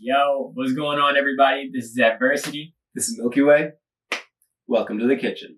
Yo, what's going on, everybody? This is Adversity. This is MilkyWaay. Welcome to the kitchen.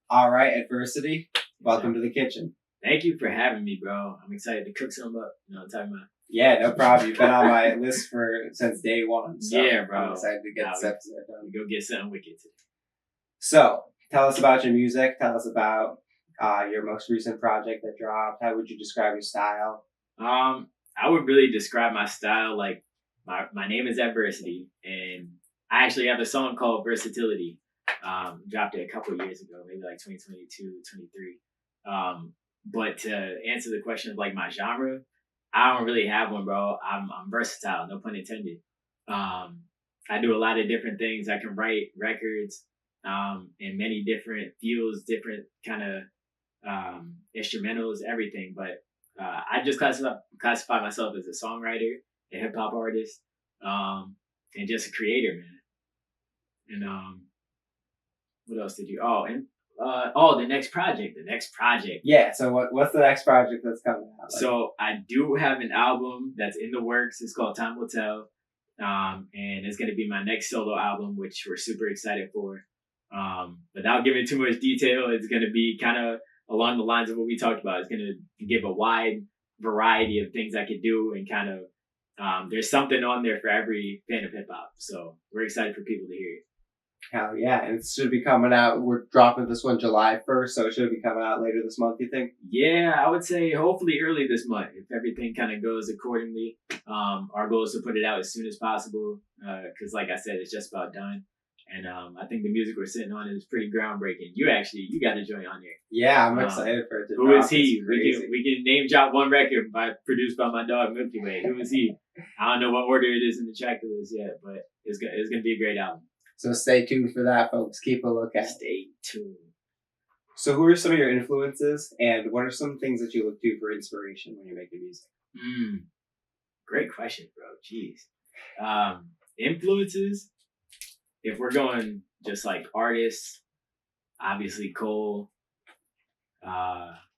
All right, Adversity. Welcome to the kitchen. Thank you for having me, bro. I'm excited to cook something up. You know what I'm talking about? Yeah, no problem. You've been on my list since day one. So Yeah, bro. I'm excited to get this episode done. Go get something wicked today. So, tell us about your music. Tell us about your most recent project that dropped. How would you describe your style? I would really describe my style like my name is Adversity, and I actually have a song called Versatility. Dropped it a couple of years ago, maybe like 2022, 23. But to answer the question of like my genre, I don't really have one, bro. I'm versatile, no pun intended. I do a lot of different things. I can write records in many different fields, different kind of instrumentals, everything. But I just classify myself as a songwriter, a hip hop artist, and just a creator, man. And what else did you? The next project. Yeah. So what's the next project that's coming out? So I do have an album that's in the works. It's called Time Will Tell, and it's going to be my next solo album, which we're super excited for. Without giving too much detail, it's going to be kind of along the lines of what we talked about. It's going to give a wide variety of things I could do, and kind of there's something on there for every fan of hip hop. So we're excited for people to hear it. Hell yeah. And it should be coming out. We're dropping this one July 1st, so it should be coming out later this month, you think? Yeah, I would say hopefully early this month, if everything kind of goes accordingly. Our goal is to put it out as soon as possible, because like I said, it's just about done. And I think the music we're sitting on is pretty groundbreaking. You got to join on there. Yeah, I'm excited for it to Who is he? We can name drop one record produced by my dog MilkyWaay. Who is he? I don't know what order it is in the track list yet, but it's gonna be a great album. So stay tuned for that, folks. Keep a look at. Stay tuned. So who are some of your influences, and what are some things that you look to for inspiration when you're making music? Great question, bro. Jeez. Influences, if we're going just like artists, obviously Cole,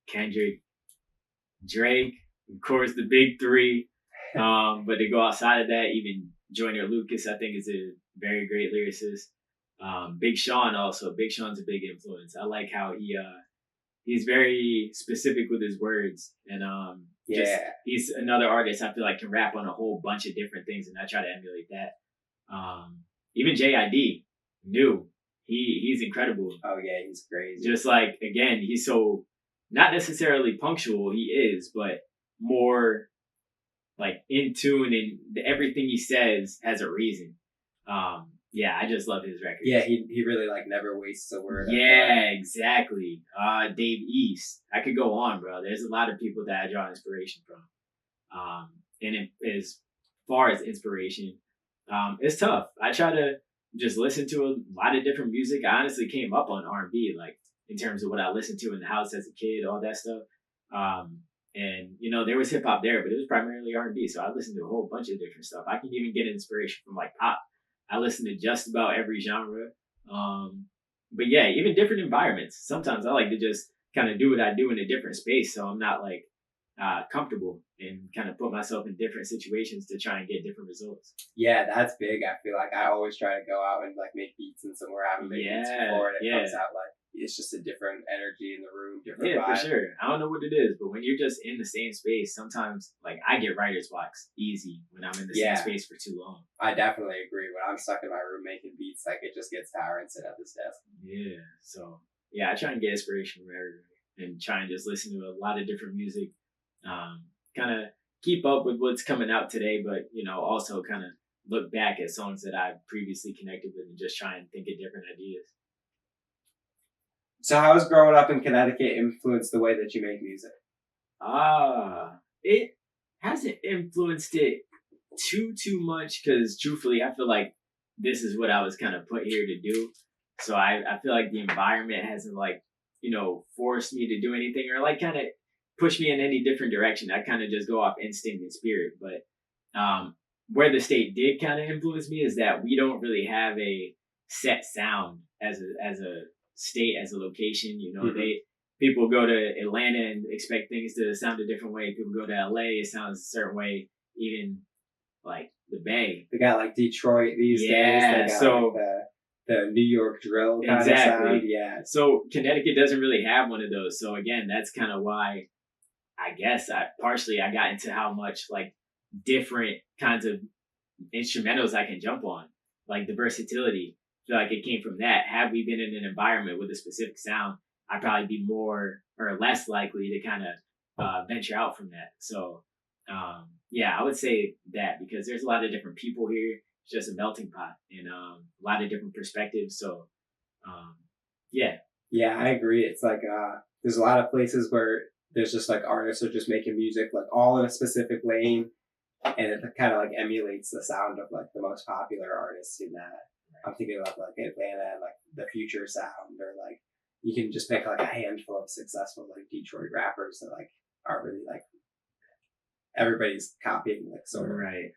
Kendrick, Drake, of course the big three. But to go outside of that, even Joyner Lucas, I think, is a very great lyricist. Big Sean also. Big Sean's a big influence. I like how he's very specific with his words, and he's another artist I feel like can rap on a whole bunch of different things, and I try to emulate that. Even JID, he's incredible. Oh yeah, he's crazy. Just like, again, he's so not necessarily punctual. He is, but more like in tune, and everything he says has a reason. I just love his records. Yeah, he really like never wastes a word. Yeah, exactly. Dave East. I could go on, bro. There's a lot of people that I draw inspiration from. As far as inspiration, it's tough. I try to just listen to a lot of different music. I honestly came up on R&B, like in terms of what I listened to in the house as a kid, all that stuff. And, there was hip hop there, but it was primarily R&B. So I listened to a whole bunch of different stuff. I can even get inspiration from like pop. I listen to just about every genre. But yeah, even different environments. Sometimes I like to just kind of do what I do in a different space. So I'm not like comfortable, and kind of put myself in different situations to try and get different results. Yeah, that's big. I feel like I always try to go out and like make beats in somewhere I haven't made beats before, and it comes out like it's just a different energy in the room, different vibe. For sure. I don't know what it is, but when you're just in the same space, sometimes like I get writer's blocks easy when I'm in the same space for too long. I definitely agree. When I'm stuck in my room making beats, like it just gets tiring sitting at this desk. Yeah. So I try and get inspiration from everywhere, and try and just listen to a lot of different music. Kind of keep up with what's coming out today, but also kind of look back at songs that I've previously connected with, and just try and think of different ideas. So how has growing up in Connecticut influenced the way that you make music? It hasn't influenced it too much, because truthfully, I feel like this is what I was kind of put here to do. So I feel like the environment hasn't forced me to do anything, or kind of push me in any different direction. I kind of just go off instinct and spirit. But where the state did kind of influence me is that we don't really have a set sound as a state, as a location. You know, people go to Atlanta and expect things to sound a different way. People go to LA, it sounds a certain way. Even like the Bay, they got like Detroit these days. They got, so like the New York drill kind of sound. Yeah. So Connecticut doesn't really have one of those. So again, that's kind of why I guess I got into how much like different kinds of instrumentals I can jump on, like the versatility. I feel like it came from that. Had we been in an environment with a specific sound, I'd probably be more or less likely to kind of venture out from that. So yeah, I would say that because there's a lot of different people here. It's just a melting pot and a lot of different perspectives. So yeah. Yeah, I agree. It's like there's a lot of places where there's just like artists are just making music like all in a specific lane, and it kind of like emulates the sound of like the most popular artists in that. I'm thinking of like Atlanta and like the Future sound, or like you can just pick like a handful of successful like Detroit rappers that like are really like everybody's copying like sort of. Right.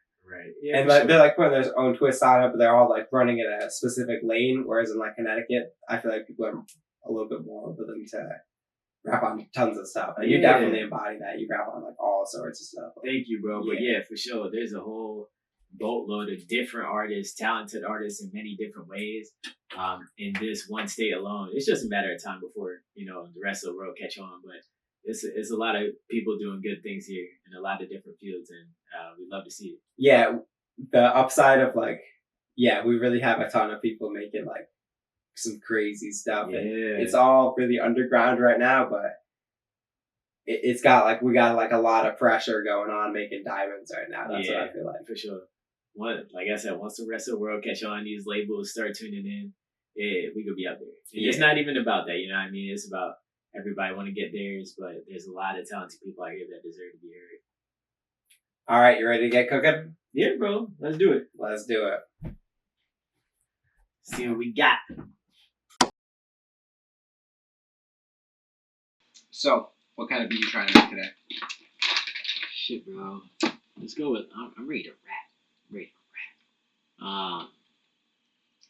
Yeah, and like, they're like putting their own twist on it, but they're all like running in a specific lane. Whereas in like Connecticut, I feel like people are a little bit more willing to rap on tons of stuff. And you definitely embody that. You rap on like all sorts of stuff. Thank you, bro. But yeah, for sure. There's a whole boatload of different artists, talented artists in many different ways. In this one state alone, it's just a matter of time before, you know, the rest of the world catch on. But it's a lot of people doing good things here in a lot of different fields, and we love to see it. Yeah, the upside of like, we really have a ton of people making like some crazy stuff. Yeah. And it's all really underground right now, but it's got like, we got like a lot of pressure going on making diamonds right now. That's what I feel like. For sure. Like I said, once the rest of the world catch on, these labels start tuning in, we could be up there. And it's not even about that, you know what I mean? It's about everybody want to get theirs, but there's a lot of talented people out here that deserve to be heard. All right, you ready to get cooking? Yeah, bro. Let's do it. Let's do it. See what we got. So, what kind of beat you trying to make today? Shit, bro. Let's go with. I'm ready to rap.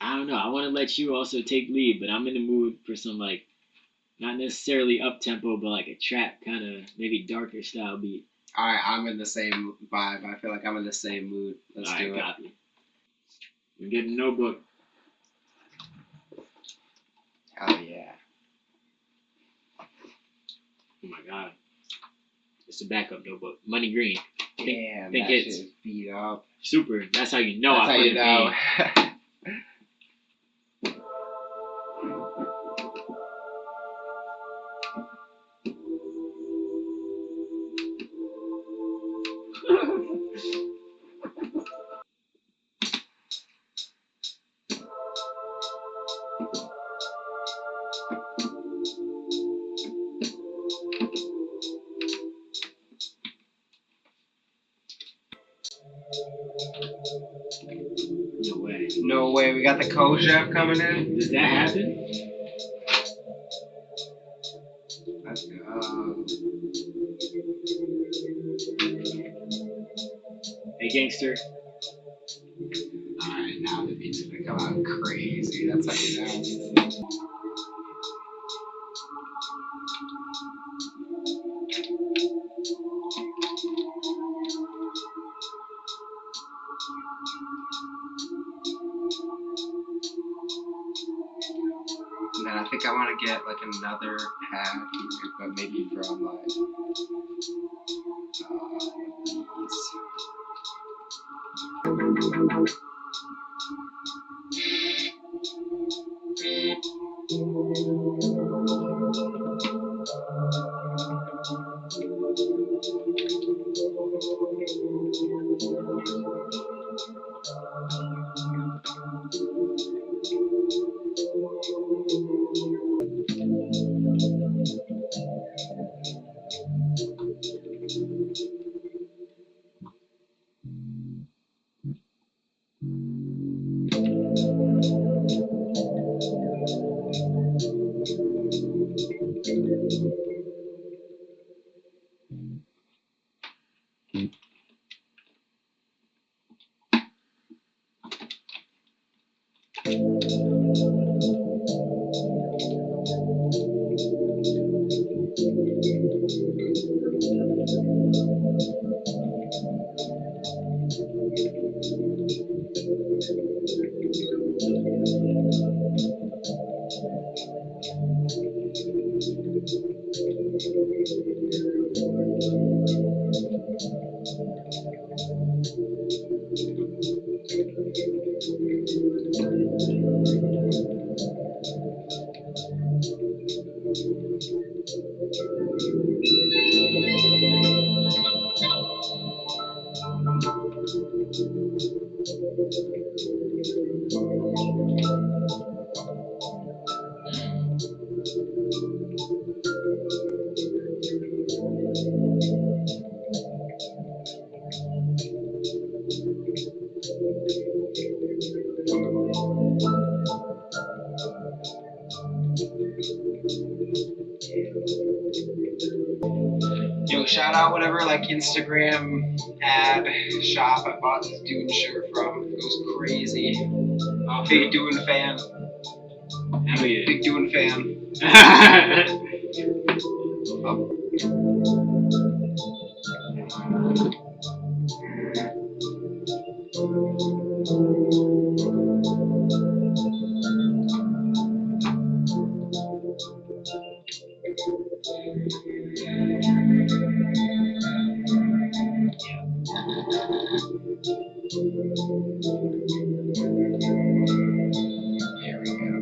I don't know. I want to let you also take lead, but I'm in the mood for some like, not necessarily up tempo, but like a trap kind of maybe darker style beat. All right, I'm in the same vibe. I feel like I'm in the same mood. Let's do it. Copy. We get a notebook. Oh yeah. Oh my god. It's a backup notebook. Money green. Damn, that shit is beat up. Super. That's how you know. That's how you know. No way. We got the Kojak coming in. Does that happen? Let's go. Hey, gangster. Alright, now the beat's gonna come out crazy. That's how you know. And then I think I want to get like another pad here, but maybe from like Yo, shout out whatever like Instagram ad shop I bought this Dune shirt from. It was crazy. Big Dune fan. Hell yeah. Big Dune fan. Here we go.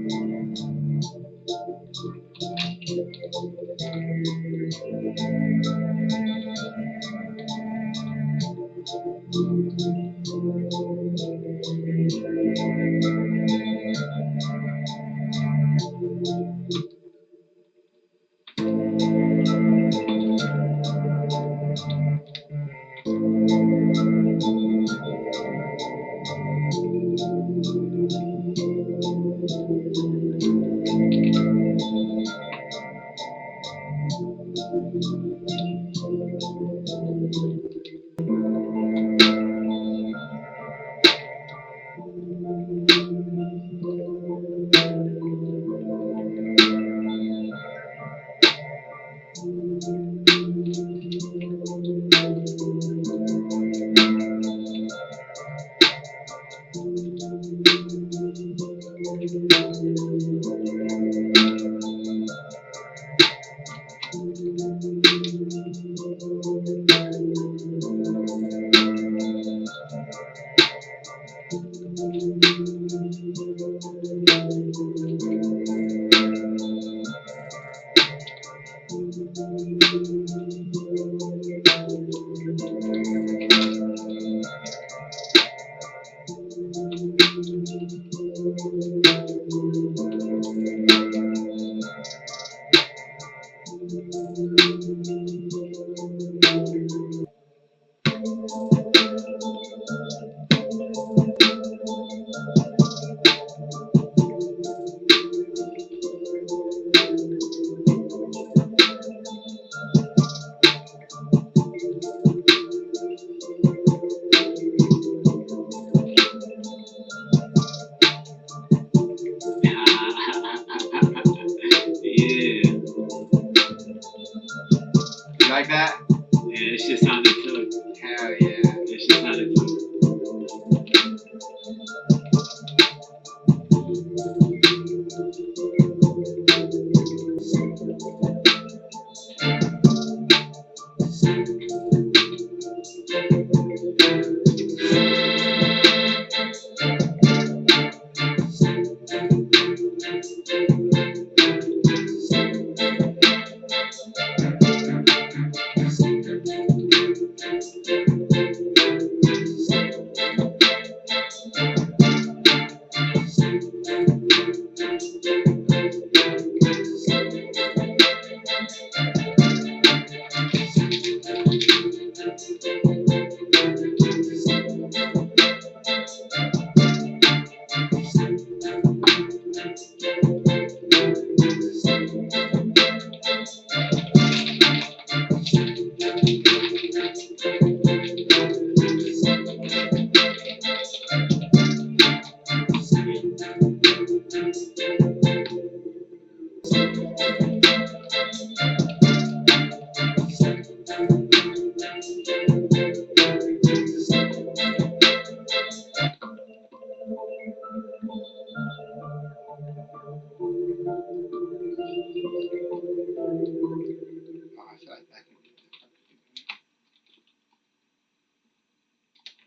You like that? Yeah, this shit sounded good. Hell yeah. This shit sounded good.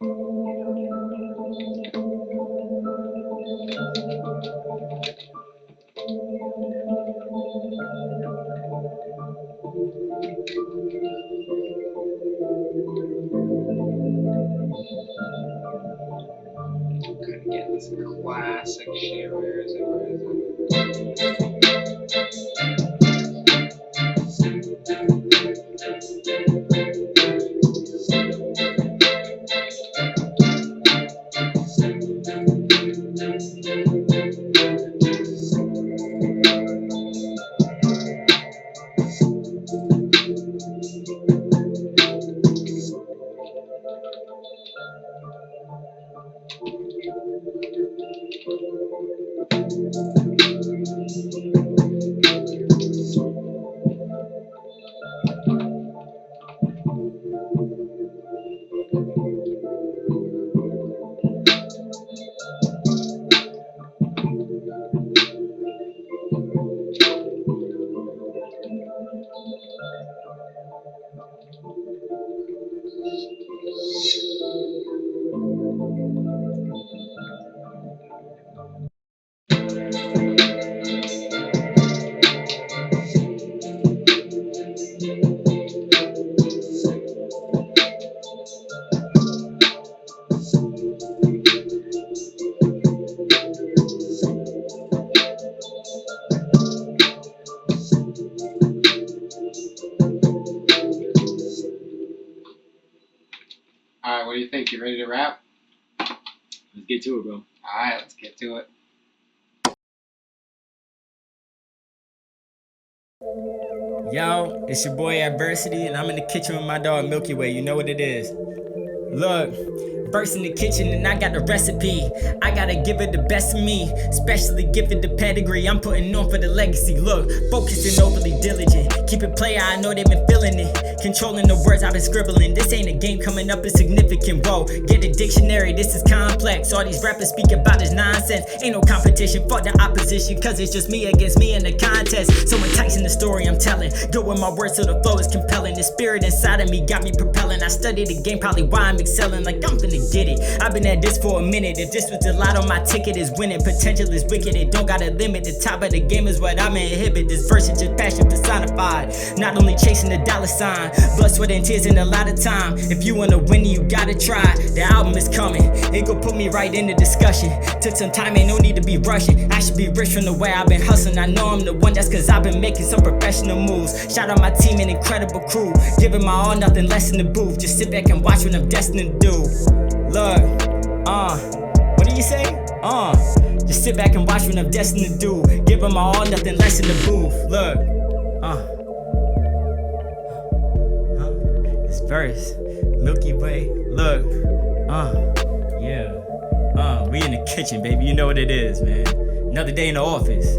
Couldn't get this classic shit. Where is it? Alright, what do you think? You ready to rap? Let's get to it, bro. Alright, let's get to it. Yo, it's your boy Adversity, and I'm in the kitchen with my dog MilkyWaay. You know what it is. Look, burst in the kitchen and I got the recipe. I gotta give it the best of me, especially give it the pedigree I'm putting on for the legacy. Look, focused and overly diligent. Keep it player, I know they've been feeling it. Controlling the words I've been scribbling. This ain't a game coming up is significant. Whoa, get a dictionary, this is complex. All these rappers speak about is nonsense. Ain't no competition, fuck the opposition, cause it's just me against me in the contest. So enticing the story I'm telling. Good with my words so the flow is compelling. The spirit inside of me got me propelling. I studied the game, probably why I'm excelling, like I'm finna get it. I've been at this for a minute. If this was the lot on my ticket is winning. Potential is wicked, it don't got a limit. The top of the game is what I'm inhibit. This verse is just passion personified. Not only chasing the dollar sign, blood, sweat, and tears and a lot of time. If you wanna win, you gotta try. The album is coming, it gon' put me right in the discussion. Took some time, ain't no need to be rushing. I should be rich from the way I've been hustling. I know I'm the one, that's cause I've been making some professional moves. Shout out my team, an incredible crew. Giving my all, nothing less in the booth. Just sit back and watch what I'm destined to do. Look, what do you say? Just sit back and watch what I'm destined to do. Give them my all, nothing less in the booth. Look, this verse, MilkyWaay. Look, yeah, we in the kitchen, baby. You know what it is, man. Another day in the office.